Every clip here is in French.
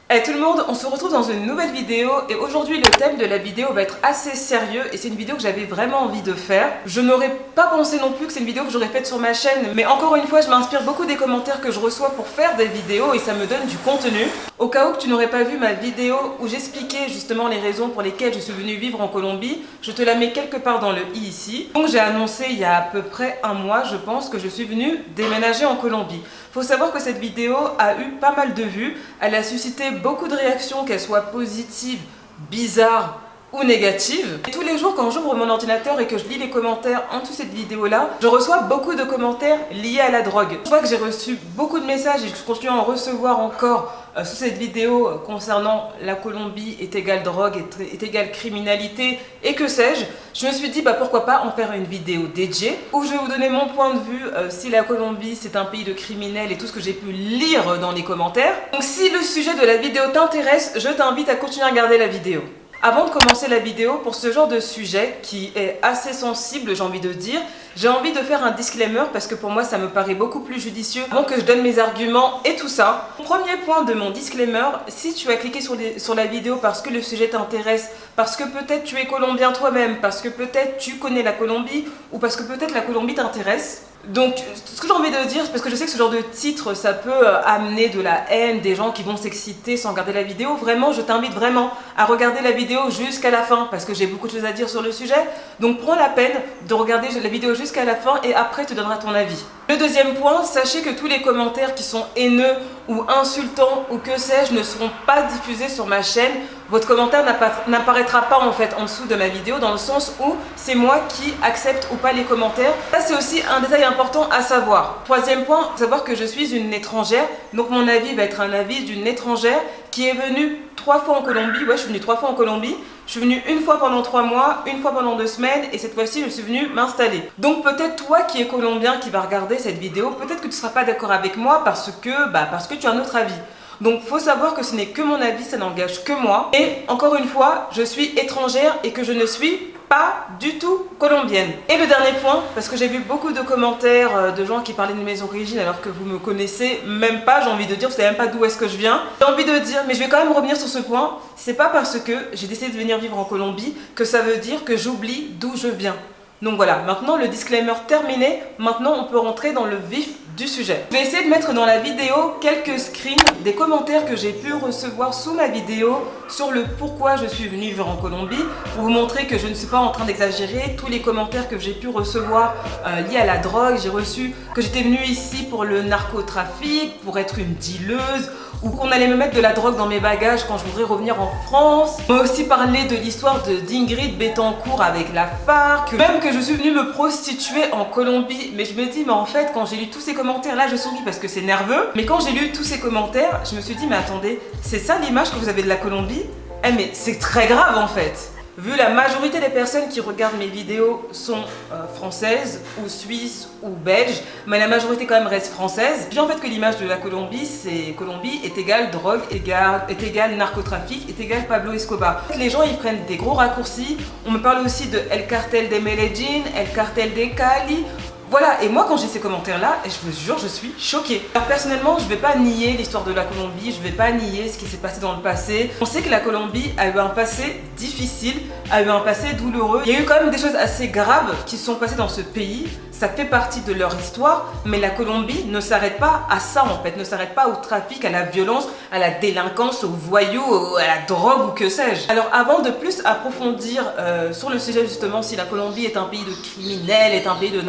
Hey tout le monde, on se retrouve dans une nouvelle vidéo et aujourd'hui le thème de la vidéo va être assez sérieux et c'est une vidéo que j'avais vraiment envie de faire. Je n'aurais pas pensé non plus que c'est une vidéo que j'aurais faite sur ma chaîne, mais encore une fois je m'inspire beaucoup des commentaires que je reçois pour faire des vidéos et ça me donne du contenu. Au cas où que tu n'aurais pas vu ma vidéo où j'expliquais justement les raisons pour lesquelles je suis venue vivre en Colombie, je te la mets quelque part dans le i ici. Donc j'ai annoncé il y a à peu près un mois je pense que je suis venue déménager en Colombie. Faut savoir que cette vidéo a eu pas mal de vues, elle a suscité beaucoup de réactions, qu'elles soient positives, bizarres ou négatives. Et tous les jours quand j'ouvre mon ordinateur et que je lis les commentaires en dessous de cette vidéo là, je reçois beaucoup de commentaires liés à la drogue. Je vois que j'ai reçu beaucoup de messages et je continue à en recevoir encore sous cette vidéo concernant la Colombie est égale drogue, est égale criminalité et que sais-je. Je me suis dit pourquoi pas en faire une vidéo dédiée où je vais vous donner mon point de vue si la Colombie c'est un pays de criminels et tout ce que j'ai pu lire dans les commentaires. Donc si le sujet de la vidéo t'intéresse, je t'invite à continuer à regarder la vidéo. Avant de commencer la vidéo, pour ce genre de sujet qui est assez sensible, j'ai envie de dire, j'ai envie de faire un disclaimer parce que pour moi ça me paraît beaucoup plus judicieux avant que je donne mes arguments et tout ça. Premier point de mon disclaimer, si tu as cliqué sur la vidéo parce que le sujet t'intéresse, parce que peut-être tu es colombien toi-même, parce que peut-être tu connais la Colombie ou parce que peut-être la Colombie t'intéresse. Donc ce que j'ai envie de dire, parce que je sais que ce genre de titre ça peut amener de la haine, des gens qui vont s'exciter sans regarder la vidéo, vraiment je t'invite vraiment à regarder la vidéo jusqu'à la fin parce que j'ai beaucoup de choses à dire sur le sujet. Donc prends la peine de regarder la vidéo jusqu'à la fin et après tu donneras ton avis. Le deuxième point, sachez que tous les commentaires qui sont haineux ou insultants ou que sais-je ne seront pas diffusés sur ma chaîne. Votre commentaire n'apparaîtra pas en fait en dessous de ma vidéo dans le sens où c'est moi qui accepte ou pas les commentaires. Ça c'est aussi un détail important à savoir. Troisième point, savoir que je suis une étrangère, donc mon avis va être un avis d'une étrangère qui est venue 3 fois en Colombie. Ouais, je suis venue 3 fois en Colombie. Je suis venue une fois pendant 3 mois, une fois pendant 2 semaines et cette fois-ci je suis venue m'installer. Donc peut-être toi qui es colombien qui va regarder cette vidéo, peut-être que tu ne seras pas d'accord avec moi parce que tu as un autre avis. Donc faut savoir que ce n'est que mon avis, ça n'engage que moi. Et encore une fois, je suis étrangère et que je ne suis pas du tout colombienne. Et le dernier point, parce que j'ai vu beaucoup de commentaires de gens qui parlaient de mes origines alors que vous me connaissez même pas, j'ai envie de dire, vous savez même pas d'où est-ce que je viens. J'ai envie de dire, mais je vais quand même revenir sur ce point, c'est pas parce que j'ai décidé de venir vivre en Colombie que ça veut dire que j'oublie d'où je viens. Donc voilà, maintenant le disclaimer terminé, maintenant on peut rentrer dans le vif du sujet. Je vais essayer de mettre dans la vidéo quelques screens des commentaires que j'ai pu recevoir sous ma vidéo sur le pourquoi je suis venue vivre en Colombie pour vous montrer que je ne suis pas en train d'exagérer. Tous les commentaires que j'ai pu recevoir liés à la drogue, j'ai reçu que j'étais venue ici pour le narcotrafic, pour être une dealeuse ou qu'on allait me mettre de la drogue dans mes bagages quand je voudrais revenir en France. On m'a aussi parlé de l'histoire d'Ingrid Betancourt avec la FARC, même que je suis venue me prostituer en Colombie. Mais je me dis, mais en fait, quand j'ai lu tous ces commentaires, là je souris parce que c'est nerveux, mais quand j'ai lu tous ces commentaires, je me suis dit, mais attendez, c'est ça l'image que vous avez de la Colombie? Eh mais c'est très grave en fait. Vu la majorité des personnes qui regardent mes vidéos sont françaises ou suisses ou belges, mais la majorité quand même reste française. Je dis en fait que l'image de la Colombie, c'est Colombie est égale drogue, est égale narcotrafic, est égale Pablo Escobar. Les gens ils prennent des gros raccourcis. On me parle aussi de El Cartel de Medellín, El Cartel de Cali. Voilà, et moi quand j'ai ces commentaires-là, et je vous jure, je suis choquée. Alors personnellement, je ne vais pas nier l'histoire de la Colombie, je ne vais pas nier ce qui s'est passé dans le passé. On sait que la Colombie a eu un passé difficile, a eu un passé douloureux. Il y a eu quand même des choses assez graves qui se sont passées dans ce pays. Ça fait partie de leur histoire, mais la Colombie ne s'arrête pas à ça en fait, ne s'arrête pas au trafic, à la violence, à la délinquance, aux voyous, à la drogue ou que sais-je. Alors avant de plus approfondir sur le sujet justement si la Colombie est un pays de criminels, est un pays de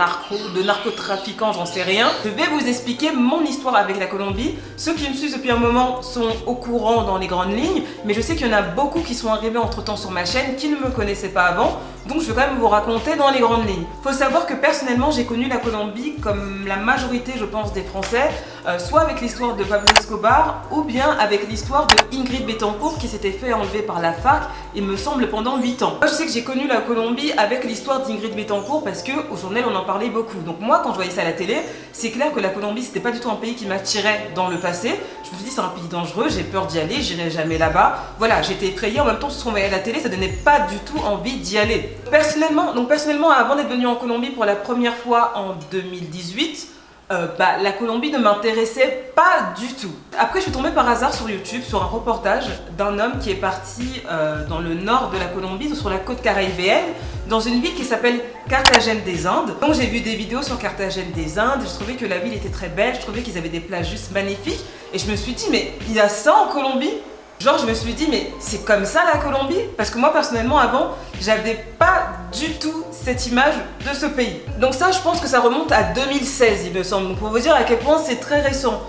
narcotrafiquants, j'en sais rien, je vais vous expliquer mon histoire avec la Colombie. Ceux qui me suivent depuis un moment sont au courant dans les grandes lignes, mais je sais qu'il y en a beaucoup qui sont arrivés entre temps sur ma chaîne qui ne me connaissaient pas avant, donc je vais quand même vous raconter dans les grandes lignes. Faut savoir que personnellement j'ai connu la Colombie comme la majorité je pense des Français, soit avec l'histoire de Pablo Escobar ou bien avec l'histoire de Ingrid Betancourt qui s'était fait enlever par la FARC, il me semble pendant 8 ans. Moi je sais que j'ai connu la Colombie avec l'histoire d'Ingrid Betancourt parce qu'au journal on en parlait beaucoup. Donc moi quand je voyais ça à la télé, c'est clair que la Colombie c'était pas du tout un pays qui m'attirait dans le passé. Je me suis dit c'est un pays dangereux, j'ai peur d'y aller, j'irai jamais là-bas. Voilà, j'étais effrayée, en même temps ce qu'on voyait à la télé ça donnait pas du tout envie d'y aller. Personnellement avant d'être venue en Colombie pour la première fois en 2018, la Colombie ne m'intéressait pas du tout. Après, je suis tombée par hasard sur YouTube sur un reportage d'un homme qui est parti dans le nord de la Colombie, sur la côte caribéenne, dans une ville qui s'appelle Carthagène des Indes. Donc j'ai vu des vidéos sur Carthagène des Indes, je trouvais que la ville était très belle, je trouvais qu'ils avaient des plages juste magnifiques, et je me suis dit, mais il y a ça en Colombie? Genre je me suis dit, mais c'est comme ça la Colombie? Parce que moi personnellement avant, j'avais pas du tout cette image de ce pays. Donc ça, je pense que ça remonte à 2016 il me semble, donc pour vous dire à quel point c'est très récent.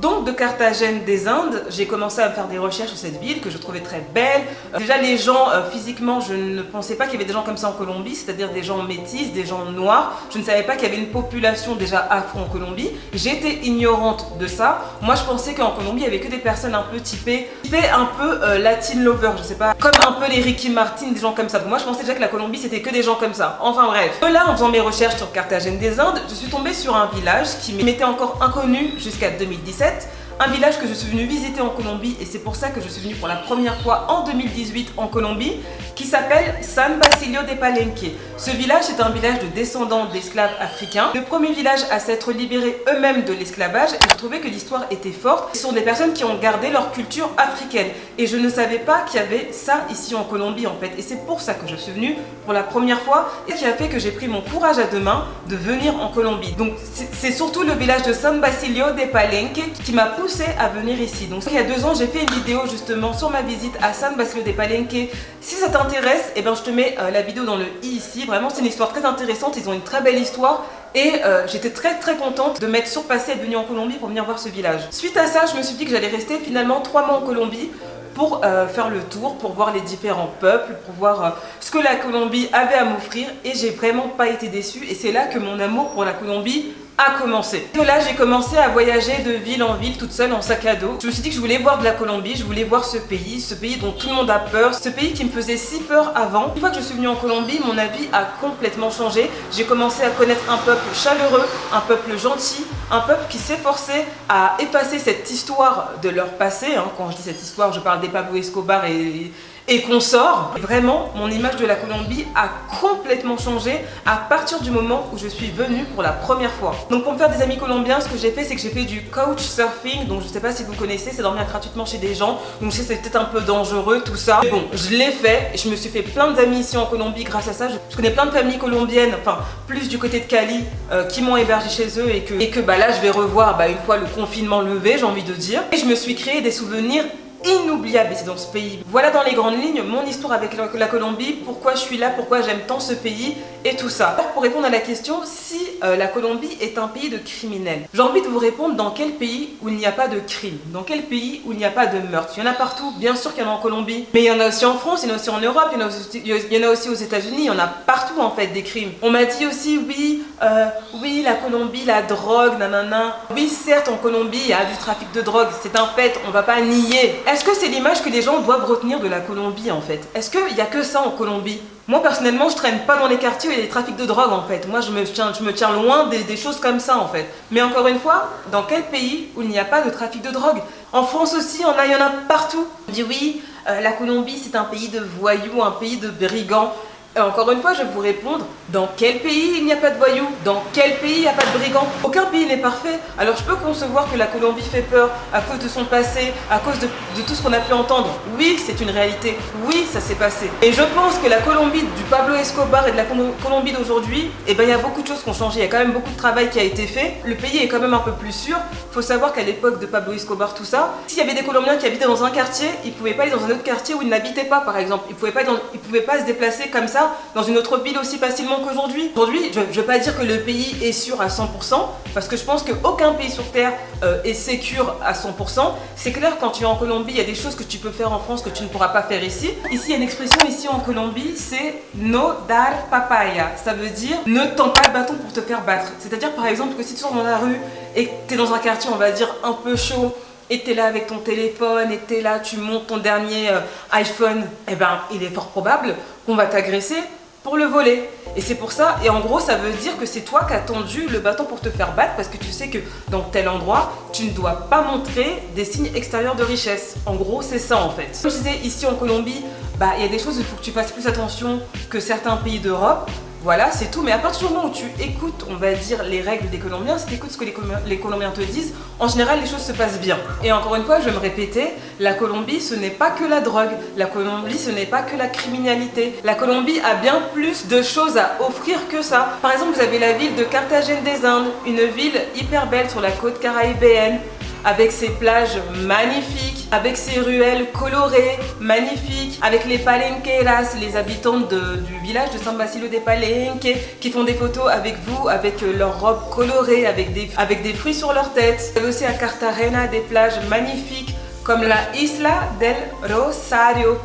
Donc de Carthagène des Indes, j'ai commencé à faire des recherches sur cette ville que je trouvais très belle. Déjà les gens, physiquement, je ne pensais pas qu'il y avait des gens comme ça en Colombie, c'est-à-dire des gens métis, des gens noirs. Je ne savais pas qu'il y avait une population déjà afro en Colombie. J'étais ignorante de ça. Moi je pensais qu'en Colombie, il n'y avait que des personnes un peu typées un peu Latin lover, je sais pas, comme un peu les Ricky Martin, des gens comme ça. Donc moi je pensais déjà que la Colombie c'était que des gens comme ça. Enfin bref. Là, en faisant mes recherches sur Carthagène des Indes, je suis tombée sur un village qui m'était encore inconnu jusqu'à 2017. Un village que je suis venue visiter en Colombie, et c'est pour ça que je suis venue pour la première fois en 2018 en Colombie, qui s'appelle San Basilio de Palenque. Ce village est un village de descendants d'esclaves africains, le premier village à s'être libéré eux-mêmes de l'esclavage, et je trouvais que l'histoire était forte. Ce sont des personnes qui ont gardé leur culture africaine, et je ne savais pas qu'il y avait ça ici en Colombie en fait, et c'est pour ça que je suis venue pour la première fois, et qui a fait que j'ai pris mon courage à deux mains de venir en Colombie. Donc c'est surtout le village de San Basilio de Palenque qui m'a poussé à venir ici. Donc il y a 2 ans, j'ai fait une vidéo justement sur ma visite à San Basilio de Palenque. Si ça t'intéresse, eh ben, je te mets la vidéo dans le i ici. Vraiment, c'est une histoire très intéressante, ils ont une très belle histoire. Et j'étais très contente de m'être surpassée et de venir en Colombie pour venir voir ce village. Suite à ça, je me suis dit que j'allais rester finalement 3 mois en Colombie pour faire le tour, pour voir les différents peuples, pour voir ce que la Colombie avait à m'offrir, et j'ai vraiment pas été déçue, et c'est là que mon amour pour la Colombie a commencé. De là, j'ai commencé à voyager de ville en ville toute seule en sac à dos. Je me suis dit que je voulais voir de la Colombie, je voulais voir ce pays dont tout le monde a peur, ce pays qui me faisait si peur avant. Une fois que je suis venue en Colombie, mon avis a complètement changé. J'ai commencé à connaître un peuple chaleureux, un peuple gentil, un peuple qui s'efforçait à effacer cette histoire de leur passé. Quand je dis cette histoire, je parle des Pablo Escobar et consorts. Vraiment, mon image de la Colombie a complètement changé à partir du moment où je suis venue pour la première fois. Donc pour me faire des amis colombiens, ce que j'ai fait, c'est que j'ai fait du couchsurfing. Donc je sais pas si vous connaissez, c'est dormir gratuitement chez des gens. Donc je sais que c'est peut-être un peu dangereux tout ça. Mais bon, je l'ai fait et je me suis fait plein d'amis ici en Colombie grâce à ça. Je connais plein de familles colombiennes, enfin plus du côté de Cali, qui m'ont hébergé chez eux et que là je vais revoir une fois le confinement levé, j'ai envie de dire. Et je me suis créé des souvenirs inoubliable ici dans ce pays. Voilà dans les grandes lignes mon histoire avec la Colombie, pourquoi je suis là, pourquoi j'aime tant ce pays et tout ça. Alors pour répondre à la question, si la Colombie est un pays de criminels, j'ai envie de vous répondre dans quel pays où il n'y a pas de crime, dans quel pays où il n'y a pas de meurtre. Il y en a partout, bien sûr qu'il y en a en Colombie, mais il y en a aussi en France, il y en a aussi en Europe, il y en a aussi aux États-Unis, il y en a partout en fait des crimes. On m'a dit aussi oui la Colombie, la drogue, nanana. Oui certes en Colombie il y a du trafic de drogue, c'est un fait, on va pas nier. Est-ce que c'est l'image que les gens doivent retenir de la Colombie en fait? Est-ce qu'il n'y a que ça en Colombie? Moi personnellement je traîne pas dans les quartiers où il y a des trafics de drogue en fait. Moi je me tiens loin des choses comme ça en fait. Mais encore une fois, dans quel pays où il n'y a pas de trafic de drogue? En France aussi il y en a partout. On dit oui, la Colombie c'est un pays de voyous, un pays de brigands. Et encore une fois, je vais vous répondre, dans quel pays il n'y a pas de voyous? Dans quel pays il n'y a pas de brigands? Aucun pays n'est parfait. Alors je peux concevoir que la Colombie fait peur à cause de son passé, à cause de tout ce qu'on a pu entendre. Oui, c'est une réalité. Oui, ça s'est passé. Et je pense que la Colombie du Pablo Escobar et de la Colombie d'aujourd'hui, il y a beaucoup de choses qui ont changé. Il y a quand même beaucoup de travail qui a été fait. Le pays est quand même un peu plus sûr. Il faut savoir qu'à l'époque de Pablo Escobar, tout ça, s'il y avait des Colombiens qui habitaient dans un quartier, ils ne pouvaient pas aller dans un autre quartier où ils n'habitaient pas, par exemple. Ils ne pouvaient pas se déplacer comme ça dans une autre ville aussi facilement qu'aujourd'hui. Aujourd'hui, je ne veux pas dire que le pays est sûr à 100%, parce que je pense qu'aucun pays sur Terre est sécure à 100%. C'est clair, quand tu es en Colombie, il y a des choses que tu peux faire en France que tu ne pourras pas faire ici. Ici, il y a une expression ici en Colombie, c'est no dar papaya. Ça veut dire ne tends pas le bâton pour te faire battre. C'est-à-dire par exemple que si tu sors dans la rue et que tu es dans un quartier, on va dire un peu chaud, et t'es là avec ton téléphone, et t'es là, tu montes ton dernier iPhone, il est fort probable qu'on va t'agresser pour le voler. Et c'est pour ça, et en gros ça veut dire que c'est toi qui as tendu le bâton pour te faire battre, parce que tu sais que dans tel endroit, tu ne dois pas montrer des signes extérieurs de richesse. En gros c'est ça en fait. Comme je disais, ici en Colombie, il y a des choses où il faut que tu fasses plus attention que certains pays d'Europe. Voilà, c'est tout. Mais à partir du moment où tu écoutes, on va dire, les règles des Colombiens, si tu écoutes ce que les Colombiens te disent, en général, les choses se passent bien. Et encore une fois, je vais me répéter, la Colombie, ce n'est pas que la drogue. La Colombie, ce n'est pas que la criminalité. La Colombie a bien plus de choses à offrir que ça. Par exemple, vous avez la ville de Carthagène des Indes, une ville hyper belle sur la côte caraïbéenne, avec ses plages magnifiques, avec ses ruelles colorées, magnifiques, avec les palenqueras, les habitantes du village de San Basilio de Palenque, qui font des photos avec vous, avec leurs robes colorées, avec des fruits sur leur tête. Vous avez aussi à Cartagena des plages magnifiques, comme la Isla del Rosario,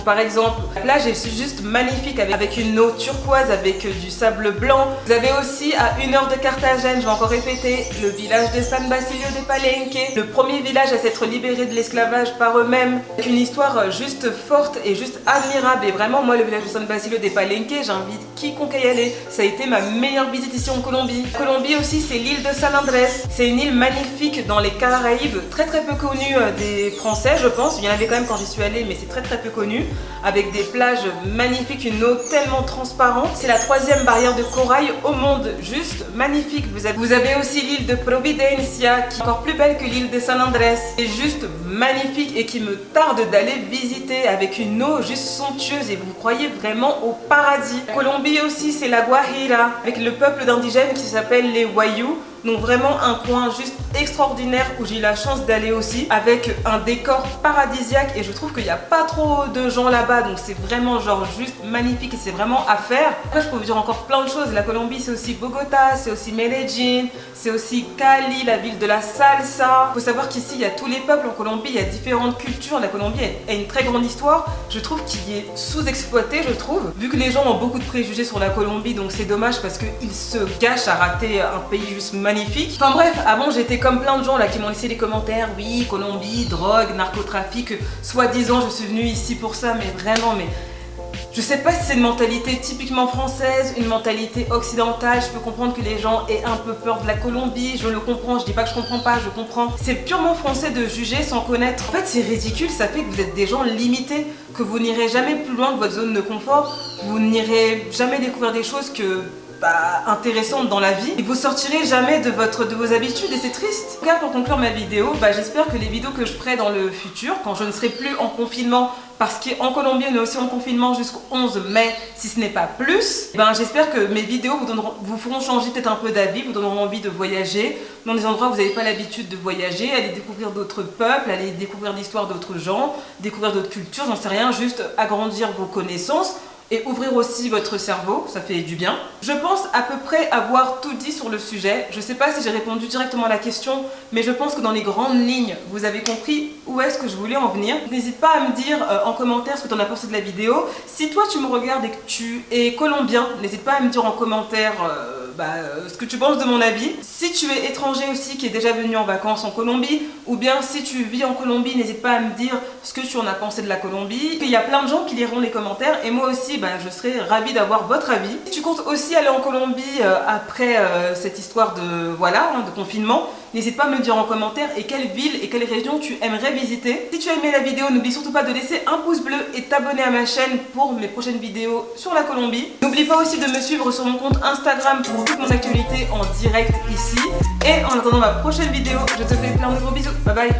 par exemple. La plage est juste magnifique avec une eau turquoise, avec du sable blanc. Vous avez aussi à 1 heure de Carthagène, je vais encore répéter, le village de San Basilio de Palenque, le premier village à s'être libéré de l'esclavage par eux-mêmes. Avec une histoire juste forte et juste admirable. Et vraiment, moi, le village de San Basilio de Palenque, j'invite quiconque à y aller. Ça a été ma meilleure visite ici en Colombie. Colombie aussi, c'est l'île de San Andrés. C'est une île magnifique dans les Caraïbes, très peu connue des Français, je pense. Il y en avait quand même quand j'y suis allée, mais c'est très peu connu, avec des plages magnifiques, une eau tellement transparente. C'est la 3e barrière de corail au monde, juste magnifique. Vous avez aussi l'île de Providencia, qui est encore plus belle que l'île de San Andrés. C'est juste magnifique et qui me tarde d'aller visiter, avec une eau juste somptueuse et vous croyez vraiment au paradis. Colombie aussi, c'est la Guajira, avec le peuple d'indigènes qui s'appelle les Wayuu. Donc vraiment un coin juste extraordinaire où j'ai eu la chance d'aller aussi, avec un décor paradisiaque, et je trouve qu'il n'y a pas trop de gens là-bas, donc c'est vraiment genre juste magnifique et c'est vraiment à faire. Après je peux vous dire encore plein de choses. La Colombie, c'est aussi Bogota, c'est aussi Medellín, c'est aussi Cali, la ville de la salsa. Il faut savoir qu'ici il y a tous les peuples en Colombie, il y a différentes cultures. La Colombie a une très grande histoire, je trouve qu'il est sous-exploité, je trouve, vu que les gens ont beaucoup de préjugés sur la Colombie, donc c'est dommage parce qu'ils se gâchent à rater un pays juste magnifique. Enfin bref, avant j'étais comme plein de gens là qui m'ont laissé des commentaires, oui, Colombie, drogue, narcotrafic, soi-disant je suis venue ici pour ça, mais vraiment, mais je sais pas si c'est une mentalité typiquement française, une mentalité occidentale. Je peux comprendre que les gens aient un peu peur de la Colombie, je le comprends, je dis pas que je comprends pas, je comprends. C'est purement français de juger sans connaître. En fait c'est ridicule, ça fait que vous êtes des gens limités, que vous n'irez jamais plus loin de votre zone de confort, vous n'irez jamais découvrir des choses intéressantes dans la vie, et vous sortirez jamais de vos habitudes, et c'est triste. En tout cas, pour conclure ma vidéo, j'espère que les vidéos que je ferai dans le futur, quand je ne serai plus en confinement, parce qu'en Colombie on est aussi en confinement jusqu'au 11 mai, si ce n'est pas plus, j'espère que mes vidéos vous feront changer peut-être un peu d'avis, vous donneront envie de voyager dans des endroits où vous n'avez pas l'habitude de voyager, aller découvrir d'autres peuples, aller découvrir l'histoire d'autres gens, découvrir d'autres cultures, j'en sais rien, juste agrandir vos connaissances et ouvrir aussi votre cerveau, ça fait du bien. Je pense à peu près avoir tout dit sur le sujet. Je sais pas si j'ai répondu directement à la question, mais je pense que dans les grandes lignes, vous avez compris où est-ce que je voulais en venir. N'hésite pas à me dire en commentaire ce que tu en as pensé de la vidéo. Si toi tu me regardes et que tu es colombien, n'hésite pas à me dire en commentaire ce que tu penses de mon avis. Si tu es étranger aussi qui est déjà venu en vacances en Colombie, ou bien si tu vis en Colombie, n'hésite pas à me dire ce que tu en as pensé de la Colombie. Il y a plein de gens qui liront les commentaires et moi aussi je serai ravie d'avoir votre avis. Si tu comptes aussi aller en Colombie après cette histoire de confinement, n'hésite pas à me le dire en commentaire et quelle ville et quelle région tu aimerais visiter. Si tu as aimé la vidéo, n'oublie surtout pas de laisser un pouce bleu et t'abonner à ma chaîne pour mes prochaines vidéos sur la Colombie. N'oublie pas aussi de me suivre sur mon compte Instagram pour toute mon actualité en direct ici. Et en attendant ma prochaine vidéo, je te fais plein de gros bisous. Bye bye.